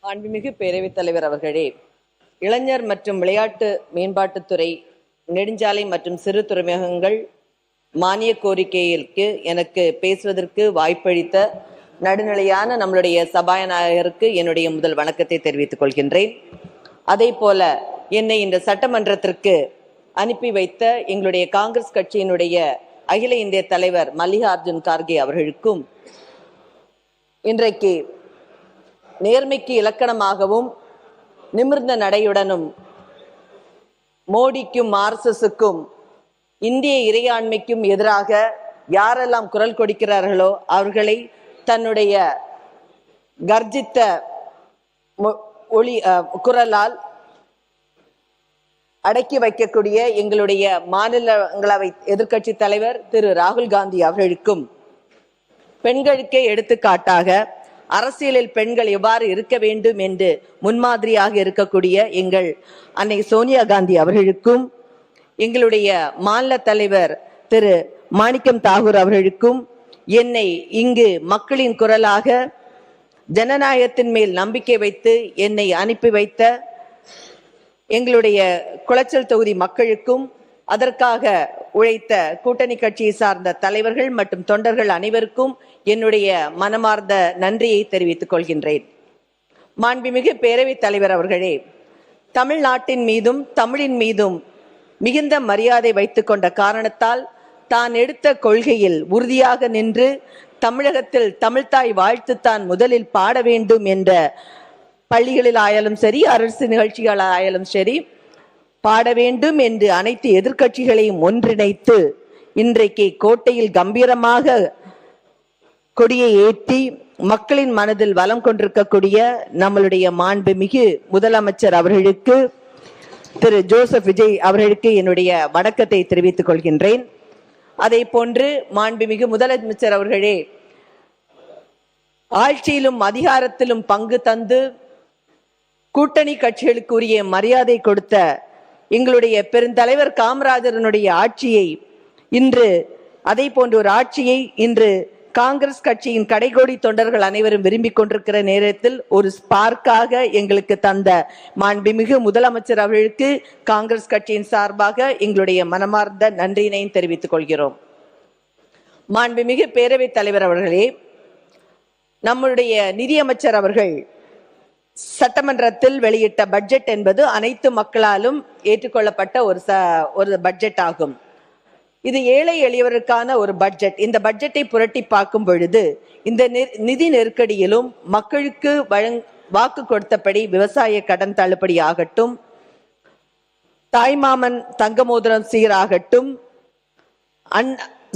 மாண்புமிகு பேரவைத் தலைவர் அவர்களே, இளைஞர் மற்றும் விளையாட்டு மேம்பாட்டுத்துறை, நெடுஞ்சாலை மற்றும் சிறு துறைமுகங்கள் மானிய கோரிக்கைக்கு எனக்கு பேசுவதற்கு வாய்ப்பளித்த நடுநிலையான நம்மளுடைய சபாநாயகருக்கு என்னுடைய முதல் வணக்கத்தை தெரிவித்துக் கொள்கின்றேன். அதே போல என்னை இந்த சட்டமன்றத்திற்கு அனுப்பி வைத்த எங்களுடைய காங்கிரஸ் கட்சியினுடைய அகில இந்திய தலைவர் மல்லிகார்ஜுன் கார்கே அவர்களுக்கும், இன்றைக்கு நேர்மைக்கு இலக்கணமாகவும் நிமிர்ந்த நடையுடனும் மோடிக்கும் ஆர்எஸ்எஸ்க்கும் இந்திய இறையாண்மைக்கும் எதிராக யாரெல்லாம் குரல் கொடுக்கிறார்களோ அவர்களை தன்னுடைய கர்ஜித்த குரலால் அடக்கி வைக்கக்கூடிய எங்களுடைய மாநிலங்களவை எதிர்க்கட்சி தலைவர் திரு ராகுல் காந்தி அவர்களுக்கும், பெண்களுக்கே எடுத்துக்காட்டாக அரசியலில் பெண்கள் எவ்வாறு இருக்க வேண்டும் என்று முன்மாதிரியாக இருக்கக்கூடிய எங்கள் அன்னை சோனியா காந்தி அவர்களுக்கும், எங்களுடைய மாநில தலைவர் திரு மாணிக்கம் தாகூர் அவர்களுக்கும், என்னை இங்கு மக்களின் குரலாக ஜனநாயகத்தின் மேல் நம்பிக்கை வைத்து என்னை அனுப்பி வைத்த எங்களுடைய குளச்சல் தொகுதி மக்களுக்கும், அதற்காக உழைத்த கூட்டணி கட்சியை சார்ந்த தலைவர்கள் மற்றும் தொண்டர்கள் அனைவருக்கும் என்னுடைய மனமார்ந்த நன்றியை தெரிவித்துக் கொள்கின்றேன். மாண்புமிகு பேரவைத் தலைவர் அவர்களே, தமிழ்நாட்டின் மீதும் தமிழின் மீதும் மிகுந்த மரியாதை வைத்துக் கொண்ட காரணத்தால் தான் எடுத்த கொள்கையில் உறுதியாக நின்று தமிழகத்தில் தமிழ்தாய் வாழ்த்து தான் முதலில் பாட வேண்டும் என்ற பள்ளிகளில் ஆயாலும் சரி, அரசு நிகழ்ச்சிகள் ஆயாலும் சரி, பாட வேண்டும் என்று அனைத்து எதிர்க்கட்சிகளையும் ஒன்றிணைத்து இன்றைக்கு கோட்டையில் கம்பீரமாக கொடியை ஏற்றி மக்களின் மனதில் வலம் கொண்டிருக்கக்கூடிய நம்மளுடைய மாண்புமிகு முதலமைச்சர் அவர்களுக்கு, திரு ஜோசப் விஜய் அவர்களுக்கு என்னுடைய வணக்கத்தை தெரிவித்துக் கொள்கின்றேன். அதே போன்று மாண்புமிகு முதலமைச்சர் அவர்களே, ஆட்சியிலும் அதிகாரத்திலும் பங்கு தந்து கூட்டணி கட்சிகளுக்கு உரிய மரியாதை கொடுத்த எங்களுடைய பெருந்தலைவர் காமராஜரனுடைய ஆட்சியை இன்று, அதே போன்ற ஒரு ஆட்சியை இன்று காங்கிரஸ் கட்சியின் கடைகோடி தொண்டர்கள் அனைவரும் விரும்பிக் கொண்டிருக்கிற நேரத்தில் ஒரு ஸ்பார்க்காக எங்களுக்கு தந்த மாண்புமிகு முதலமைச்சர் அவர்களுக்கு காங்கிரஸ் கட்சியின் சார்பாக எங்களுடைய மனமார்ந்த நன்றியினையும் தெரிவித்துக் கொள்கிறோம். மாண்புமிகு பேரவைத் தலைவர் அவர்களே, நம்முடைய நிதியமைச்சர் அவர்கள் சட்டமன்றத்தில் வெளியிட்ட பட்ஜெட் என்பது அனைத்து மக்களாலும் ஏற்றுக்கொள்ளப்பட்ட ஒரு பட்ஜெட் ஆகும். இது ஏழை எளியவருக்கான ஒரு பட்ஜெட். இந்த பட்ஜெட்டை புரட்டி பார்க்கும் பொழுது இந்த நிதி நெருக்கடியிலும் மக்களுக்கு வாக்கு கொடுத்தபடி விவசாய கடன் தள்ளுபடி ஆகட்டும், தாய்மாமன் தங்க மோதிரம் சீராகட்டும்,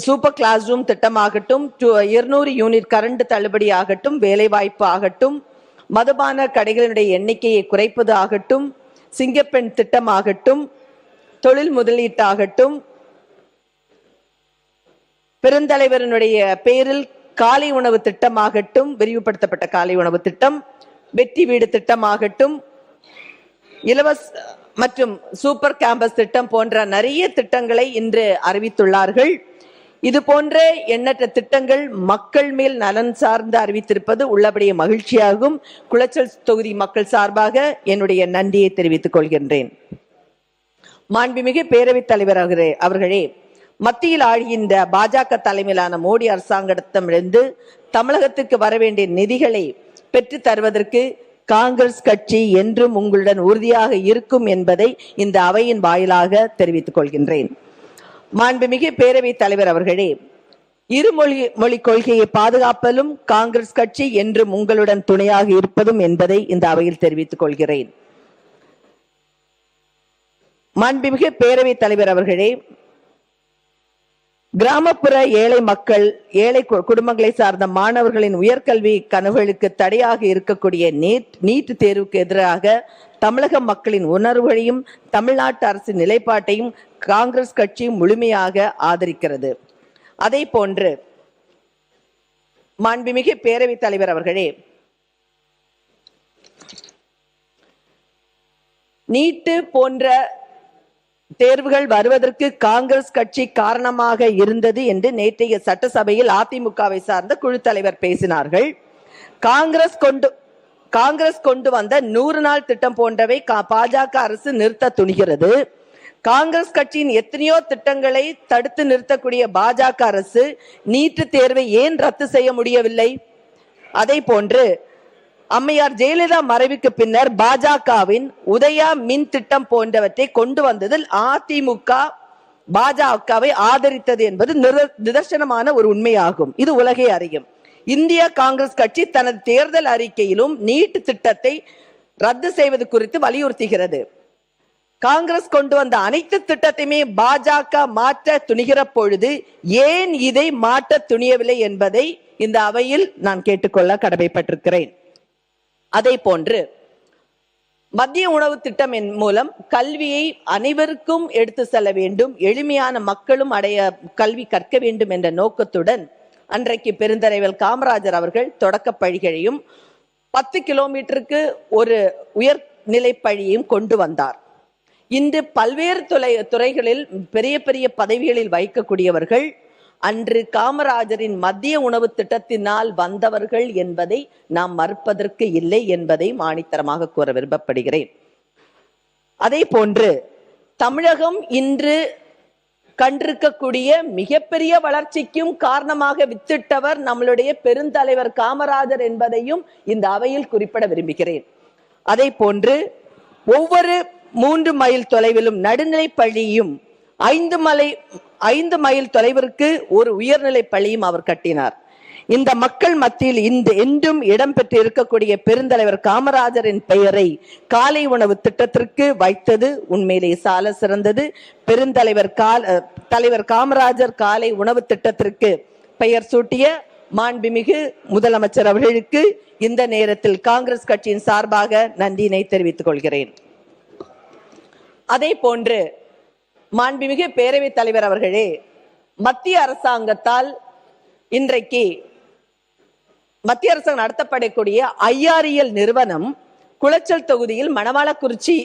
சூப்பர் கிளாஸ் ரூம் திட்டமாகட்டும், 200 யூனிட் கரண்ட் தள்ளுபடி ஆகட்டும், வேலைவாய்ப்பு ஆகட்டும், மதுபான கடைகளினுடைய எண்ணிக்கையை குறைப்பது ஆகட்டும், சிங்கப்பெண் திட்டமாகட்டும், தொழில் முதலீட்டாகட்டும், பெருந்தலைவரனுடைய பேரில் காலை உணவு திட்டமாகட்டும், விரிவுபடுத்தப்பட்ட காலை உணவு திட்டம், வெற்றி வீடு திட்டமாகட்டும், இலவச மற்றும் சூப்பர் கேம்பஸ் திட்டம் போன்ற நிறைய திட்டங்களை இன்று அறிவித்துள்ளார்கள். இது போன்ற எண்ணற்ற திட்டங்கள் மக்கள் மேல் நலன் சார்ந்து அறிவித்திருப்பது உள்ளபடிய மகிழ்ச்சியாகும். குளச்சல் தொகுதி மக்கள் சார்பாக என்னுடைய நன்றியை தெரிவித்துக் கொள்கின்றேன். மாண்புமிகு பேரவைத் தலைவர் அவர்களே, மத்தியில் ஆழ்கின்ற பாஜக தலைமையிலான மோடி அரசாங்கத்திடமிருந்து தமிழகத்திற்கு வர வேண்டிய நிதிகளை பெற்று தருவதற்கு காங்கிரஸ் கட்சி என்றும் உங்களுடன் உறுதியாக இருக்கும் என்பதை இந்த அவையின் வாயிலாக தெரிவித்துக் கொள்கின்றேன். மாண்புமிகு பேரவைத் தலைவர் அவர்களே, இருமொழி கொள்கையை பாதுகாப்பதிலும் காங்கிரஸ் கட்சி என்றும் உங்களுடன் துணையாக இருப்பதும் என்பதை இந்த அவையில் தெரிவித்துக் கொள்கிறேன். மாண்புமிகு பேரவைத் தலைவர் அவர்களே, கிராமப்புற ஏழை மக்கள், ஏழை குடும்பங்களை சார்ந்த மாணவர்களின் உயர்கல்வி கனவுகளுக்கு தடையாக இருக்கக்கூடிய நீட் தேர்வுக்கு எதிராக தமிழக மக்களின் உணர்வுகளையும் தமிழ்நாட்டு அரசின் நிலைப்பாட்டையும் காங்கிரஸ் கட்சி முழுமையாக ஆதரிக்கிறது. அதே போன்று மாண்புமிகு பேரவைத் தலைவர் அவர்களே, நீட் போன்ற தேர்வுகள் வருவதற்கு காங்கிரஸ் கட்சி காரணமாக இருந்தது என்று நேற்றைய சட்டசபையில் அதிமுகவை சார்ந்த குழு தலைவர் பேசினார்கள். காங்கிரஸ் காங்கிரஸ் கொண்டு வந்த 100 நாள் திட்டம் போன்றவை பாஜக அரசு நிறுத்த துணிகிறது. காங்கிரஸ் கட்சியின் எத்தனையோ திட்டங்களை தடுத்து நிறுத்தக்கூடிய பாஜக அரசு நீட் தேர்வை ஏன் ரத்து செய்ய முடியவில்லை? அதை போன்று அம்மையார் ஜெயலலிதா மறைவுக்கு பின்னர் பாஜகவின் உதயா மின் திட்டம் போன்றவற்றை கொண்டு வந்ததில் அதிமுக பாஜகவை ஆதரித்தது என்பது நிதர்சனமான ஒரு உண்மையாகும். இது உலகே அறியும். இந்திய காங்கிரஸ் கட்சி தனது தேர்தல் அறிக்கையிலும் நீட் திட்டத்தை ரத்து செய்வது குறித்து வலியுறுத்துகிறது. காங்கிரஸ் கொண்டு வந்த அனைத்து திட்டத்தையுமே பாஜக மாற்ற துணிகிற பொழுது ஏன் இதை மாற்ற துணியவில்லை என்பதை இந்த அவையில் நான் கேட்டுக்கொள்ள கடமைப்பட்டிருக்கிறேன். அதே போன்று மத்திய உணவு திட்டம் மூலம் கல்வியை அனைவருக்கும் எடுத்து செல்ல வேண்டும், எளிமையான மக்களும் கல்வி கற்க வேண்டும் என்ற நோக்கத்துடன் அன்றைக்கு பெருந்தலைவர் காமராஜர் அவர்கள் தொடக்க பள்ளிகளையும் 10 கிலோமீட்டருக்கு ஒரு உயர்நிலை பள்ளியையும் கொண்டு வந்தார். இன்று பல்வேறு துறைகளில் பெரிய பெரிய பதவிகளில் வைக்கக்கூடியவர்கள் அன்று காமராஜரின் மத்திய உணவு திட்டத்தினால் வந்தவர்கள் என்பதை நாம் மறுப்பதற்கு இல்லை என்பதை ஆணித்தரமாக கூற விரும்பப்படுகிறேன். அதே போன்று தமிழகம் இன்று கண்டிருக்கக்கூடிய மிகப்பெரிய வளர்ச்சிக்கும் காரணமாக வித்திட்டவர் நம்மளுடைய பெருந்தலைவர் காமராஜர் என்பதையும் இந்த அவையில் குறிப்பிட விரும்புகிறேன். அதே போன்று ஒவ்வொரு 3 மைல் தொலைவிலும் நடுநிலை பள்ளியும் 5 மைல் தொலைவிற்கு ஒரு உயர்நிலை பள்ளியும் அவர் கட்டினார். இந்த மக்கள் மத்தியில் என்றும் இடம்பெற்று இருக்கக்கூடிய பெருந்தலைவர் காமராஜரின் பெயரை காலை உணவு திட்டத்திற்கு வைத்தது உண்மையிலே சால சிறந்தது. தலைவர் காமராஜர் காலை உணவு திட்டத்திற்கு பெயர் சூட்டிய மாண்புமிகு முதலமைச்சர் அவர்களுக்கு இந்த நேரத்தில் காங்கிரஸ் கட்சியின் சார்பாக நன்றியினை தெரிவித்துக் கொள்கிறேன். அதே போன்று மாண்புமிகு பேரவைத் தலைவர் அவர்களே, மத்திய அரசாங்கத்தால் இன்றைக்கு மத்திய அரசாங்கம் நடத்தப்படக்கூடிய ஐஆர்இஎல் நிறுவனம் குளச்சல் தொகுதியில் மணவாளக்குறிச்சி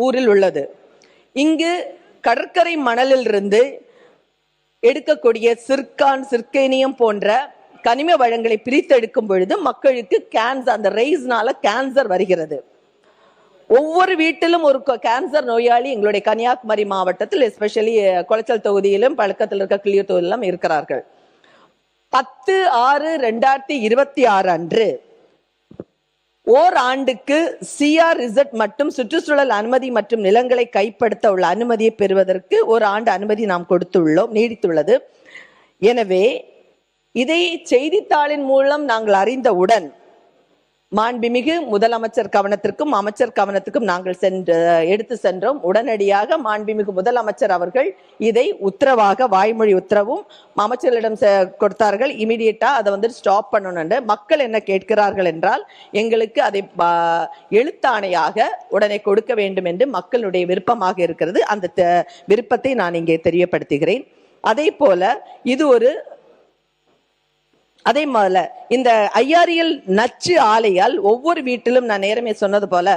ஊரில் உள்ளது. இங்கு கடற்கரை மணலில் இருந்து எடுக்கக்கூடிய சிர்கான், சிர்கேனியம் போன்ற கனிம வளங்களை பிரித்து எடுக்கும் பொழுது மக்களுக்கு கேன்சர், அந்த ரெய்ஸ்னால கேன்சர் வருகிறது. ஒவ்வொரு வீட்டிலும் ஒரு கேன்சர் நோயாளி எங்களுடைய கன்னியாகுமரி மாவட்டத்தில், எஸ்பெஷலி குளச்சல் தொகுதியிலும் பழக்கத்தில் இருக்க கிளியூர் தொகுதியிலும் இருக்கிறார்கள். 10/6/2026 அன்று ஓராண்டுக்கு CRZ மற்றும் சுற்றுச்சூழல் அனுமதி மற்றும் நிலங்களை கைப்படுத்த உள்ள அனுமதியை பெறுவதற்கு ஒரு ஆண்டு அனுமதி நாம் கொடுத்துள்ளோம், நீடித்துள்ளது. எனவே இதை செய்தித்தாளின் மூலம் நாங்கள் அறிந்தவுடன் மாண்புமிகு முதலமைச்சர் கவனத்திற்கும் அமைச்சர் கவனத்துக்கும் நாங்கள் எடுத்து சென்றோம். உடனடியாக மாண்புமிகு முதலமைச்சர் அவர்கள் இதை உத்தரவாக வாய்மொழி உத்தரவும் அமைச்சர்களிடம் கொடுத்தார்கள். இமீடியட்டா அதை ஸ்டாப் பண்ணணும். மக்கள் என்ன கேட்கிறார்கள் என்றால், எங்களுக்கு அதை எழுத்தாணையாக உடனே கொடுக்க வேண்டும் என்று மக்களுடைய விருப்பமாக இருக்கிறது. அந்த விருப்பத்தை நான் இங்கே தெரியப்படுத்துகிறேன். அதே போல இது அதே மாதிரி இந்த ஐஆர்இஎல் நச்சு ஆலையால் ஒவ்வொரு வீட்டிலும், நான் நேரமே சொன்னது போல,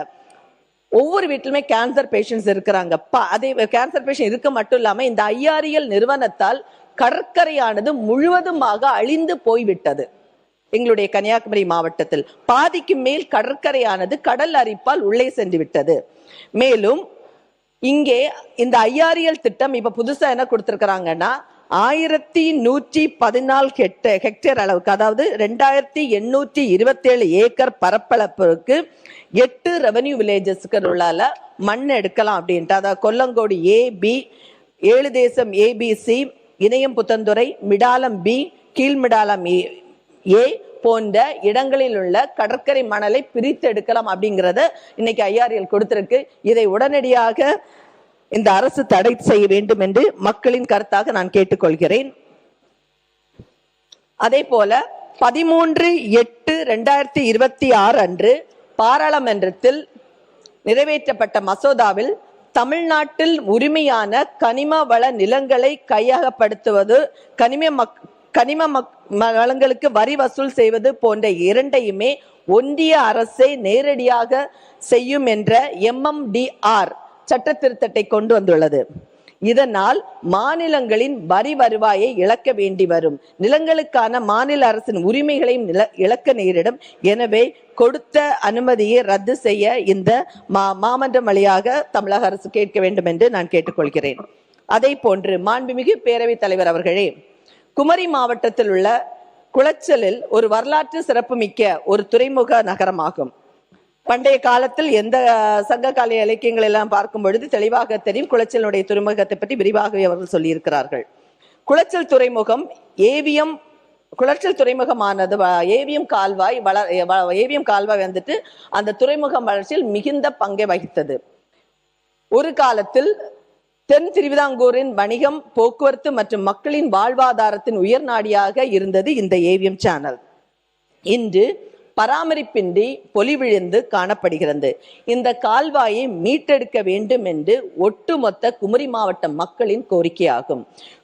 ஒவ்வொரு வீட்டிலுமே கேன்சர் பேஷண்ட்ஸ் இருக்கிறாங்க. அதே கேன்சர் பேஷண்ட் இருக்க மட்டும் இல்லாம இந்த ஐஆர்இஎல் நிறுவனத்தால் கடற்கரையானது முழுவதுமாக அழிந்து போய்விட்டது. எங்களுடைய கன்னியாகுமரி மாவட்டத்தில் பாதிக்கு மேல் கடற்கரையானது கடல் அரிப்பால் உள்ளே சென்று விட்டது. மேலும் இங்கே இந்த ஐஆர்இஎல் திட்டம் இப்ப புதுசா என்ன கொடுத்திருக்கிறாங்கன்னா, 1114 ஹெக்டேர் அளவுக்கு, அதாவது 2827 ஏக்கர் பரப்பளப்புக்கு 8 ரெவன்யூ வில்லேஜஸ்க்கு உள்ளால மண் எடுக்கலாம் அப்படின்ட்டு, அதாவது கொல்லங்கோடு AB, 7 தேசம் ABC, இணையம் புத்தந்துறை, மிடாலம் B, கீழ்மிடாலம் A போன்ற இடங்களில் உள்ள கடற்கரை மணலை பிரித்து எடுக்கலாம் அப்படிங்கிறத இன்னைக்கு ஐஆர்இஎல் கொடுத்திருக்கு. இதை உடனடியாக இந்த அரசு தடை செய்ய வேண்டும் என்று மக்களின் கருத்தாக நான் கேட்டுக்கொள்கிறேன். அதே போல 13/8/2026 அன்று பாராளுமன்றத்தில் நிறைவேற்றப்பட்ட மசோதாவில் தமிழ்நாட்டில் உரிமையான கனிம வள நிலங்களை கையகப்படுத்துவது, கனிம வளங்களுக்கு வரி வசூல் செய்வது போன்ற இரண்டையுமே ஒன்றிய அரசை நேரடியாக செய்யும் என்ற MMDR சட்ட திருத்தத்தை கொண்டு வந்துள்ளது. இதனால் மாநிலங்களின் வரி வருவாயை இழக்க வேண்டி வரும். நிலங்களுக்கான மாநில அரசின் உரிமைகளையும் இழக்க நேரிடும். எனவே கொடுத்த அனுமதியை ரத்து செய்ய இந்த மாமன்றம் வழியாக தமிழக அரசு கேட்க வேண்டும் என்று நான் கேட்டுக்கொள்கிறேன். அதே போன்று மாண்புமிகு பேரவைத் தலைவர் அவர்களே, குமரி மாவட்டத்தில் உள்ள குளச்சலில் ஒரு வரலாற்று சிறப்புமிக்க ஒரு துறைமுக நகரமாகும். பண்டைய காலத்தில் எந்த சங்ககால இலக்கியங்கள் எல்லாம் பார்க்கும் பொழுது தெளிவாக தெரியும். குளச்சலுடைய துறைமுகத்தை பற்றி விரிவாகவே அவர்கள் சொல்லியிருக்கிறார்கள். குளச்சல் துறைமுகம் குளச்சல் துறைமுகமானது ஏவிஎம் கால்வாய் வந்துட்டு அந்த துறைமுகம் வளர்ச்சியில் மிகுந்த பங்கை வகித்தது. ஒரு காலத்தில் தென் திருவிதாங்கூரின் வணிகம், போக்குவரத்து மற்றும் மக்களின் வாழ்வாதாரத்தின் உயர் நாடியாக இருந்தது இந்த ஏவிஎம் சேனல். இன்று பராமரிப்பின்றி பொலிவிழுந்து காணப்படுகிறது. இந்த கால்வாயை மீட்டெடுக்க வேண்டும் என்று ஒட்டுமொத்த குமரி மாவட்ட மக்களின் கோரிக்கையாகும்.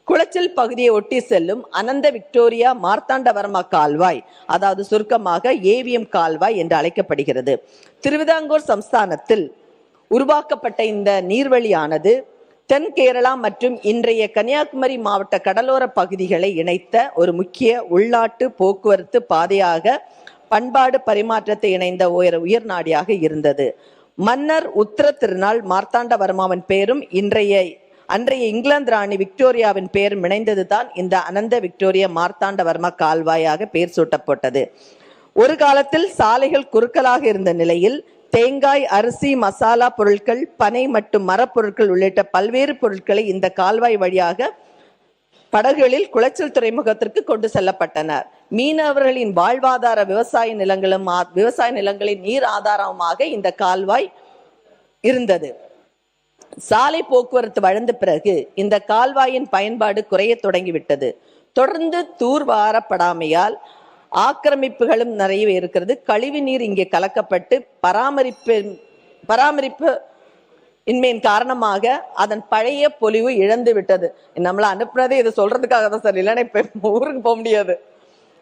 குளச்சல் பகுதியை ஒட்டி செல்லும் அனந்த விக்டோரியா மார்த்தாண்டவர்மா கால்வாய், அதாவது சுருக்கமாக ஏவிஎம் கால்வாய் என்று அழைக்கப்படுகிறது. திருவிதாங்கூர் சம்ஸ்தானத்தில் உருவாக்கப்பட்ட இந்த நீர்வழியானது தென் கேரளா மற்றும் இன்றைய கன்னியாகுமரி மாவட்ட கடலோர பகுதிகளை இணைத்த ஒரு முக்கிய உள்நாட்டு போக்குவரத்து பாதையாக, பண்பாடு பரிமாற்றத்தை இணைந்த உயர் நாடியாக இருந்தது. மன்னர் உத்தர திருநாள் மார்த்தாண்டவர்மாவின் பெயரும் அன்றைய இங்கிலாந்து ராணி விக்டோரியாவின் பெயரும் இணைந்தது தான் இந்த அனந்த விக்டோரியா மார்த்தாண்டவர்மா கால்வாயாக பெயர் சூட்டப்பட்டது. ஒரு காலத்தில் சாலைகள் குறுக்கலாக இருந்த நிலையில் தேங்காய், அரிசி, மசாலா பொருட்கள், பனை மற்றும் மரப்பொருட்கள் உள்ளிட்ட பல்வேறு பொருட்களை இந்த கால்வாய் வழியாக படகுகளில் குளச்சல் துறைமுகத்திற்கு கொண்டு செல்லப்பட்டனர். மீனவர்களின் வாழ்வாதார விவசாய நிலங்களின் நீர் ஆதாரமாக இந்த கால்வாய் இருந்தது. சாலை போக்குவரத்து வளர்ந்த பிறகு இந்த கால்வாயின் பயன்பாடு குறைய தொடங்கிவிட்டது. தொடர்ந்து தூர்வாரப்படாமையால் ஆக்கிரமிப்புகளும் நிறைய இருக்கிறது. கழிவு நீர் இங்கே கலக்கப்பட்டு பராமரிப்பு இன்மையின் காரணமாக அதன் பழைய பொலிவு இழந்து விட்டது. நம்மள அனுப்புனதே இதை சொல்றதுக்காக தான் சார், இல்லைன்னா இப்ப ஊருக்கு போக முடியாது.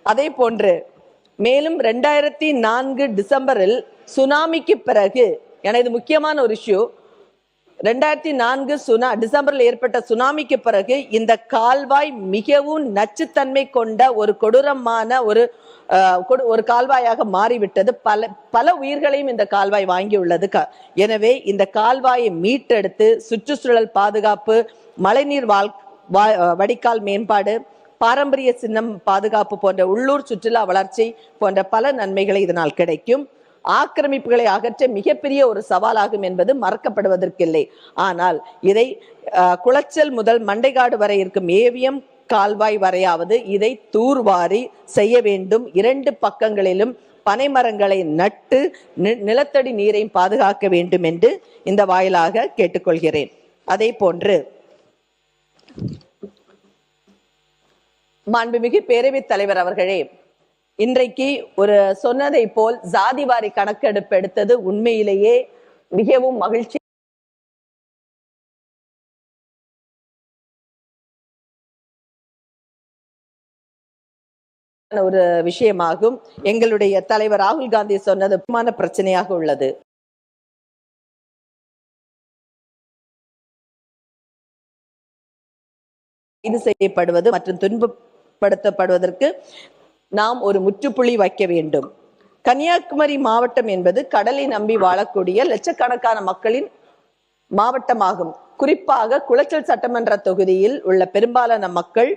அதே போன்று மேலும் 2004 டிசம்பரில் சுனாமிக்கு பிறகு, ஏன்னா இது முக்கியமான ஒரு இஷ்யூ, 2004 டிசம்பரில் ஏற்பட்ட சுனாமிக்கு பிறகு இந்த கால்வாய் மிகவும் நச்சுத்தன்மை கொண்ட ஒரு கொடூரமான ஒரு கால்வாயாக மாறிவிட்டது. பல உயிர்களையும் இந்த கால்வாய் வாங்கியுள்ளது. எனவே இந்த கால்வாயை மீட்டெடுத்து சுற்றுச்சூழல் பாதுகாப்பு, மழைநீர் வடிகால் மேம்பாடு, பாரம்பரிய சின்னம் பாதுகாப்பு போன்ற உள்ளூர் சுற்றுலா வளர்ச்சி போன்ற பல நன்மைகளை இதனால் கிடைக்கும். ஆக்கிரமிப்புகளை அகற்ற மிகப்பெரிய ஒரு சவாலாகும் என்பது மறக்கப்படுவதற்கில்லை. ஆனால் இதை குளச்சல் முதல் மண்டைக்காடு வரை இருக்கும் ஏவிஎம் கால்வாய் வரையாவது இதை தூர்வாரி செய்ய வேண்டும். 2 பக்கங்களிலும் பனை மரங்களை நட்டு நிலத்தடி நீரை பாதுகாக்க வேண்டும் என்று இந்த வாயிலாக கேட்டுக்கொள்கிறேன். அதே போன்று மாண்புமிகு பேரவைத் தலைவர் அவர்களே, இன்றைக்கு ஒரு சொன்னதை போல் ஜாதிவாரி கணக்கெடுப்பு எடுத்தது உண்மையிலேயே மிகவும் மகிழ்ச்சி ஒரு விஷயமாகும். எங்களுடைய தலைவர் ராகுல் காந்தி சொன்னது முக்கியமான பிரச்சனையாக உள்ளது. கைது செய்யப்படுவது மற்றும் துன்பப்படுத்தப்படுவதற்கு நாம் ஒரு முற்றுப்புள்ளி வைக்க வேண்டும். கன்னியாகுமரி மாவட்டம் என்பது கடலை நம்பி வாழக்கூடிய லட்சக்கணக்கான மக்களின் மாவட்டமாகும். குறிப்பாக குளச்சல் சட்டமன்ற தொகுதியில் உள்ள பெரும்பாலான மக்கள்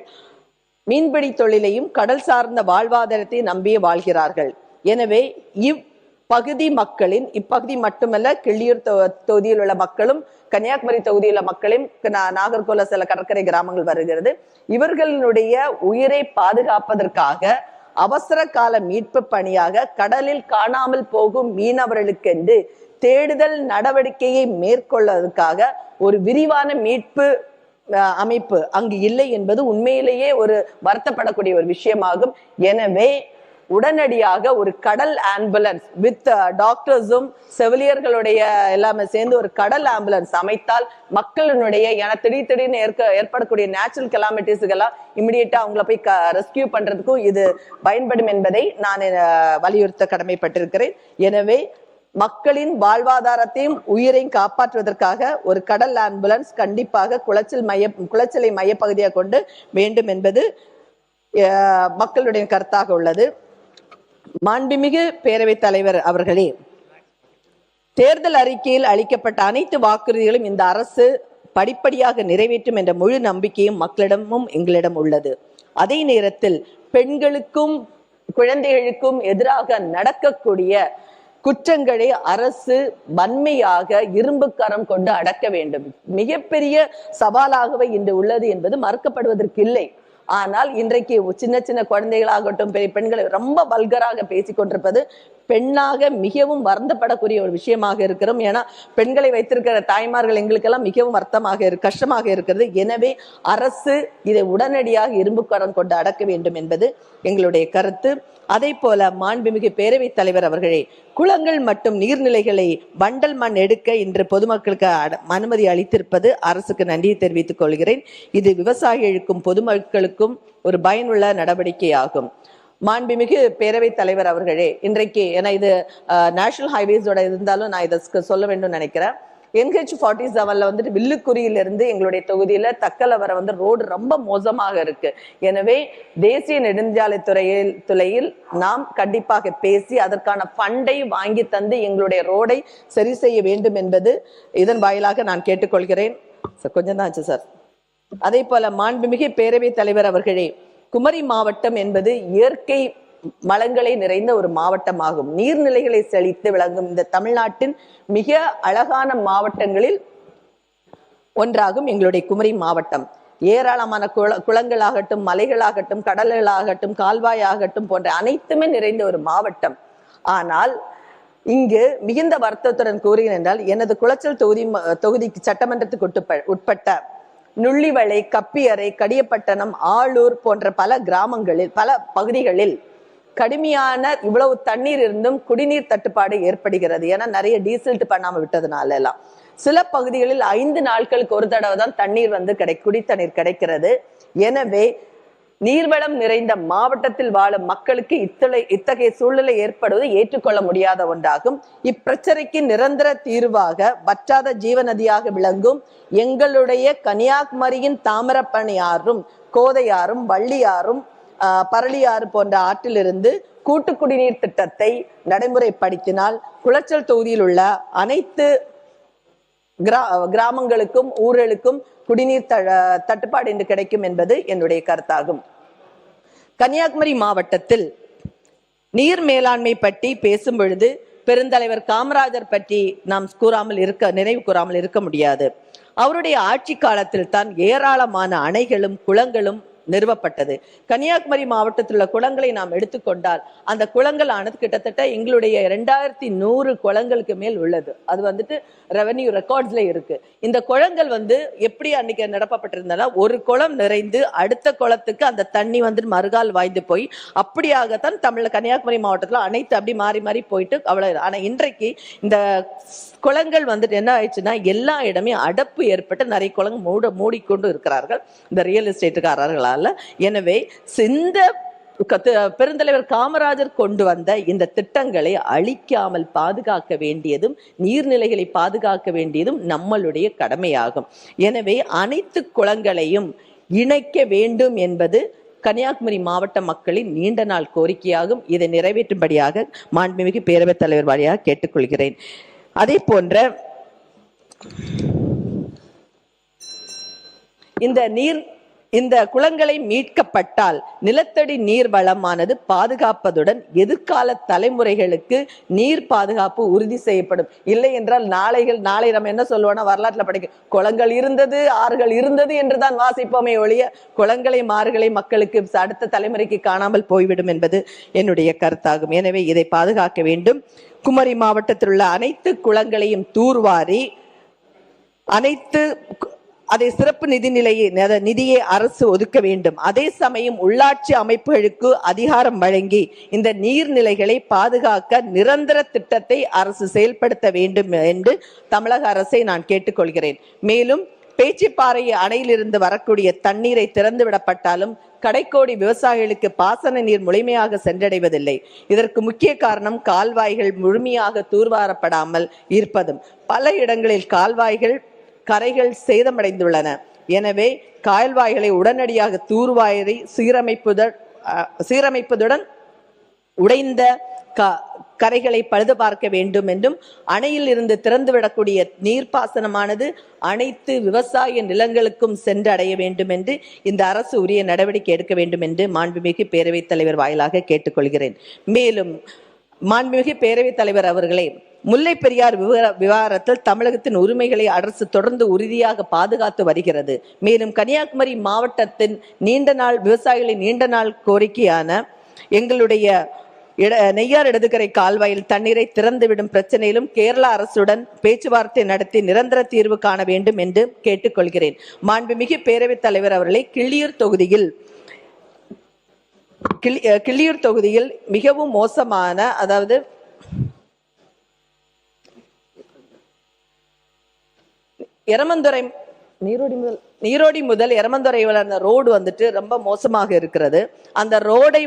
மீன்பிடி தொழிலையும் கடல் சார்ந்த வாழ்வாதாரத்தை நம்பியே வாழ்கிறார்கள். எனவே இப்பகுதி மட்டுமல்ல, கிள்ளியூர் தொகுதியில் உள்ள மக்களும், கன்னியாகுமரி தொகுதியில் உள்ள மக்களையும், நாகர்கோல சில கடற்கரை கிராமங்கள் வருகிறது. இவர்களுடைய உயிரை பாதுகாப்பதற்காக அவசர கால மீட்பு பணியாக கடலில் காணாமல் போகும் மீனவர்களுக்கென்று தேடுதல் நடவடிக்கையை மேற்கொள்வதற்காக ஒரு விரிவான மீட்பு அமைப்பு அங்கு இல்லை என்பது உண்மையிலேயே ஒரு வருத்தப்படக்கூடிய ஒரு விஷயமாகும். எனவே உடனடியாக ஒரு கடல் ஆம்புலன்ஸ் வித் டாக்டர்ஸும் செவிலியர்களுடைய எல்லாமே சேர்ந்து ஒரு கடல் ஆம்புலன்ஸ் அமைத்தால் மக்களினுடைய திடீர்னு ஏற்படக்கூடிய நேச்சுரல் கெலாமிட்டிஸ்கெல்லாம் இமிடியேட்டா அவங்கள போய் ரெஸ்கியூ பண்றதுக்கும் இது பயன்படும் என்பதை நான் வலியுறுத்த கடமைப்பட்டிருக்கிறேன். எனவே மக்களின் வாழ்வாதாரத்தையும் உயிரையும் காப்பாற்றுவதற்காக ஒரு கடல் ஆம்புலன்ஸ் கண்டிப்பாக குளச்சலை மையப்பகுதியாக கொண்டு வேண்டும் என்பது மக்களுடைய கருத்தாக உள்ளது. மாண்புமிகு பேரவைத் தலைவர் அவர்களே, தேர்தல் அறிக்கையில் அளிக்கப்பட்ட அனைத்து வாக்குறுதிகளும் இந்த அரசு படிப்படியாக நிறைவேற்றும் என்ற முழு நம்பிக்கையும் மக்களிடமும் எங்களிடம் உள்ளது. அதே நேரத்தில் பெண்களுக்கும் குழந்தைகளுக்கும் எதிராக நடக்கக்கூடிய குற்றங்களை அரசு வன்மையாக இரும்பு கரம் கொண்டு அடக்க வேண்டும். மிகப்பெரிய சவாலாகவே இன்று உள்ளது என்பது மறுக்கப்படுவதற்கு இல்லை. ஆனால் இன்றைக்கு சின்ன சின்ன குழந்தைகளாகட்டும் பெண்களை ரொம்ப வல்கராக பேசிக் கொண்டிருப்பது பெண்ணாக மிகவும் வருந்தப்படக்கூடிய ஒரு விஷயமாக இருக்கிறோம். ஏன்னா பெண்களை வைத்திருக்கிற தாய்மார்கள் எங்களுக்கெல்லாம் மிகவும் கஷ்டமாக இருக்கிறது. எனவே அரசு இதை உடனடியாக இரும்பு கரம் கொண்டு அடக்க வேண்டும் என்பது எங்களுடைய கருத்து. அதே போல மாண்புமிகு பேரவைத் தலைவர் அவர்களே, குளங்கள் மற்றும் நீர்நிலைகளை வண்டல் மண் எடுக்க இன்று பொதுமக்களுக்கு அனுமதி அளித்திருப்பது அரசுக்கு நன்றியை தெரிவித்துக் கொள்கிறேன். இது விவசாயிகளுக்கும் பொதுமக்களுக்கும் ஒரு பயனுள்ள நடவடிக்கையாகும். மாண்புமிகு பேரவைத் தலைவர் அவர்களே, இன்றைக்கு ஏன்னா இது நேஷனல் ஹைவேஸோட இருந்தாலும் நான் இதை சொல்ல வேண்டும் நினைக்கிறேன். NH47 வந்துட்டு வில்லுக்குறியிலிருந்து எங்களுடைய தொகுதியில தக்கலை வர ரோடு ரொம்ப மோசமாக இருக்கு. எனவே தேசிய நெடுஞ்சாலை துறையில் நாம் கண்டிப்பாக பேசி அதற்கான ஃபண்டை வாங்கி தந்து எங்களுடைய ரோடை சரி செய்ய வேண்டும் என்பது இதன் வாயிலாக நான் கேட்டுக்கொள்கிறேன். கொஞ்சம் தான் ஆச்சு சார். அதே போல மாண்புமிகு பேரவைத் தலைவர் அவர்களே, குமரி மாவட்டம் என்பது இயற்கை வளங்களை நிறைந்த ஒரு மாவட்டமாகும். நீர்நிலைகளை செழித்து விளங்கும் இந்த தமிழ்நாட்டின் மிக அழகான மாவட்டங்களில் ஒன்றாகும் எங்களுடைய குமரி மாவட்டம். ஏராளமான குளங்களாகட்டும், மலைகளாகட்டும், கடல்களாகட்டும், கால்வாயாகட்டும் போன்ற அனைத்துமே நிறைந்த ஒரு மாவட்டம். ஆனால் இங்கு மிகுந்த வருத்தத்துடன் கூறுகிறேன் என்றால், எனது குளச்சல் தொகுதிக்கு சட்டமன்றத்துக்கு உட்பட்ட நுள்ளிவளை, கப்பியறை, கடியப்பட்டணம், ஆளூர் போன்ற பல கிராமங்களில் பல பகுதிகளில் கடுமையான இவ்வளவு தண்ணீர் இருந்தும் குடிநீர் தட்டுப்பாடு ஏற்படுகிறது. ஏன்னா நிறைய டீசல்ட் பண்ணாம விட்டதுனால எல்லாம் சில பகுதிகளில் 5 நாட்களுக்கு ஒரு தடவை தான் தண்ணீர் குடித்தண்ணீர் கிடைக்கிறது. எனவே நீர்வளம் நிறைந்த மாவட்டத்தில் வாழும் மக்களுக்கு இத்தகைய சூழ்நிலை ஏற்படுவது ஏற்றுக்கொள்ள முடியாத ஒன்றாகும். இப்பிரச்சனைக்கு நிரந்தர தீர்வாக வற்றாத ஜீவநதியாக விளங்கும் எங்களுடைய கன்னியாகுமரியின் தாமிரபரணி ஆறும், கோதையாறும், வள்ளியாறும், பரளியாறு போன்ற ஆற்றிலிருந்து கூட்டு குடிநீர் திட்டத்தை நடைமுறைப்படுத்தினால் குளச்சல் தொகுதியில் உள்ள அனைத்து கிராமங்களுக்கும் ஊர்களுக்கும் குடிநீர் தட்டுப்பாடு என்று கிடைக்கும் என்பது என்னுடைய கருத்தாகும். கன்னியாகுமரி மாவட்டத்தில் நீர் மேலாண்மை பற்றி பேசும் பொழுது பெருந்தலைவர் காமராஜர் பற்றி நாம் நினைவு கூறாமல் இருக்க முடியாது. அவருடைய ஆட்சி காலத்தில் தான் ஏராளமான அணைகளும் குளங்களும் நிறுவப்பட்டது. கன்னியாகுமரி மாவட்டத்தில் உள்ள குளங்களை நாம் எடுத்துக்கொண்டால் அந்த குளங்கள் ஆனது கிட்டத்தட்ட எங்களுடைய 2100 குளங்களுக்கு மேல் உள்ளது. அது ரெவென்யூ ரெக்கார்ட்ஸ்ல இருக்கு. இந்த குளங்கள் எப்படி அன்னைக்கு நடப்பப்பட்டிருந்தா ஒரு குளம் நிறைந்து அடுத்த குளத்துக்கு அந்த தண்ணி மறுகால் வாய்ந்து போய் அப்படியாகத்தான் கன்னியாகுமரி மாவட்டத்தில் அனைத்து அப்படி மாறி மாறி போயிட்டு அவ்வளவு. ஆனா இன்றைக்கு இந்த குளங்கள் என்ன ஆயிடுச்சுன்னா எல்லா இடமே அடப்பு ஏற்பட்டு நிறைய குளங்கள் மூடிக்கொண்டு இருக்கிறார்கள் இந்த ரியல் எஸ்டேட்டுக்காரர்களால். எனவே இந்த பெருந்தலைவர் காமராஜர் கொண்டு வந்த இந்த திட்டங்களை அழிக்காமல் பாதுகாக்க வேண்டியதும் நீர்நிலைகளை பாதுகாக்க வேண்டியதும் நம்மளுடைய கடமையாகும். எனவே அனைத்து குளங்களையும் இணைக்க வேண்டும் என்பது கன்னியாகுமரி மாவட்ட மக்களின் நீண்ட நாள் கோரிக்கையாகும். இதை நிறைவேற்றும்படியாக மாண்புமிகு பேரவைத் தலைவர் வழியாக கேட்டுக்கொள்கிறேன். அதே போன்ற இந்த குளங்களை மீட்கப்பட்டால் நிலத்தடி நீர் வளமானது பாதுகாப்பதுடன் எதிர்கால தலைமுறைகளுக்கு நீர் பாதுகாப்பு உறுதி செய்யப்படும். இல்லை என்றால் நாளை நம்ம என்ன சொல்லுவோம்னா வரலாற்றுல படிக்க குளங்கள் இருந்தது, ஆறுகள் இருந்தது என்றுதான் வாசிப்போமே ஒழிய குளங்களை மாறுகளை மக்களுக்கு அடுத்த தலைமுறைக்கு காணாமல் போய்விடும் என்பது என்னுடைய கருத்தாகும். எனவே இதை பாதுகாக்க வேண்டும். குமரி மாவட்டத்தில் உள்ள அனைத்து குளங்களையும் தூர்வாரி அதை சிறப்பு நிதியை அரசு ஒதுக்க வேண்டும். அதே சமயம் உள்ளாட்சி அமைப்புகளுக்கு அதிகாரம் வழங்கி இந்த நீர்நிலைகளை பாதுகாக்க நிரந்தர திட்டத்தை அரசு செயல்படுத்த வேண்டும் என்று தமிழக அரசை நான் கேட்டுக்கொள்கிறேன். மேலும் பேச்சிப்பாறை அணையிலிருந்து வரக்கூடிய தண்ணீரை திறந்து விடப்பட்டாலும் கடைக்கோடி விவசாயிகளுக்கு பாசன நீர் முழுமையாக சென்றடைவதில்லை. இதற்கு முக்கிய காரணம் கால்வாய்கள் முழுமையாக தூர்வாரப்படாமல் இருப்பதும். பல இடங்களில் கால்வாய்கள் கரைகள் சேதமடைந்துள்ளன. எனவே கால்வாய்களை உடனடியாக தூர்வாரி சீரமைப்பதுடன் உடைந்த கரைகளை பழுது பார்க்க வேண்டும் என்றும், அணையில் இருந்து திறந்துவிடக்கூடிய நீர்ப்பாசனமானது அனைத்து விவசாய நிலங்களுக்கும் சென்றடைய வேண்டும் என்று இந்த அரசு உரிய நடவடிக்கை எடுக்க வேண்டும் என்று மாண்புமிகு பேரவைத் தலைவர் வாயிலாக கேட்டுக்கொள்கிறேன். மேலும் மாண்புமிகு பேரவைத் தலைவர் அவர்களே, முல்லை பெரியார் விவகாரத்தில் தமிழகத்தின் உரிமைகளை அரசு தொடர்ந்து உறுதியாக பாதுகாத்து வருகிறது. மேலும் கன்னியாகுமரி மாவட்டத்தின் நீண்ட நாள் விவசாயிகளின் நீண்ட நாள் கோரிக்கையான எங்களுடைய நெய்யார் இடதுகரை கால்வாயில் தண்ணீரை திறந்துவிடும் பிரச்சனையிலும் கேரள அரசுடன் பேச்சுவார்த்தை நடத்தி நிரந்தர தீர்வு காண வேண்டும் என்று கேட்டுக்கொள்கிறேன். மாண்புமிகு பேரவைத் தலைவர் அவர்களை கிள்ளியூர் தொகுதியில் மிகவும் மோசமான, அதாவது எரமந்துறை நீரோடி முதல் எரமந்துறை வளர்ந்த ரோடு வந்துட்டு ரொம்ப மோசமாக இருக்கிறது. அந்த ரோடை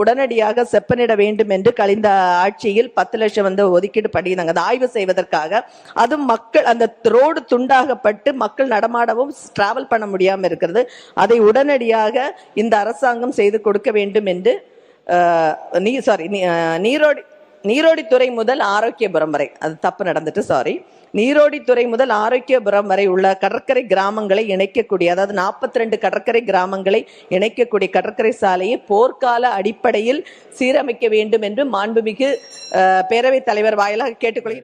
உடனடியாக செப்பனிட வேண்டும் என்று கழிந்த ஆட்சியில் 10 லட்சம் ஒதுக்கீடு பண்ணினாங்க, அதை ஆய்வு செய்வதற்காக. அதுவும் மக்கள் அந்த ரோடு துண்டாகப்பட்டு மக்கள் நடமாடவும் டிராவல் பண்ண முடியாமல் இருக்கிறது. அதை உடனடியாக இந்த அரசாங்கம் செய்து கொடுக்க வேண்டும் என்று நீரோடித்துறை முதல் ஆரோக்கியபுரம் வரை, அது தப்பு நடந்துட்டு நீரோடித்துறை முதல் ஆரோக்கியபுரம் வரை உள்ள கடற்கரை கிராமங்களை இணைக்கக்கூடிய, அதாவது 42 கடற்கரை கிராமங்களை இணைக்கக்கூடிய கடற்கரை சாலையை போர்க்கால அடிப்படையில் சீரமைக்க வேண்டும் என்று மாண்புமிகு பேரவைத் தலைவர் வாயிலாக கேட்டுக்கொள்கிறேன்.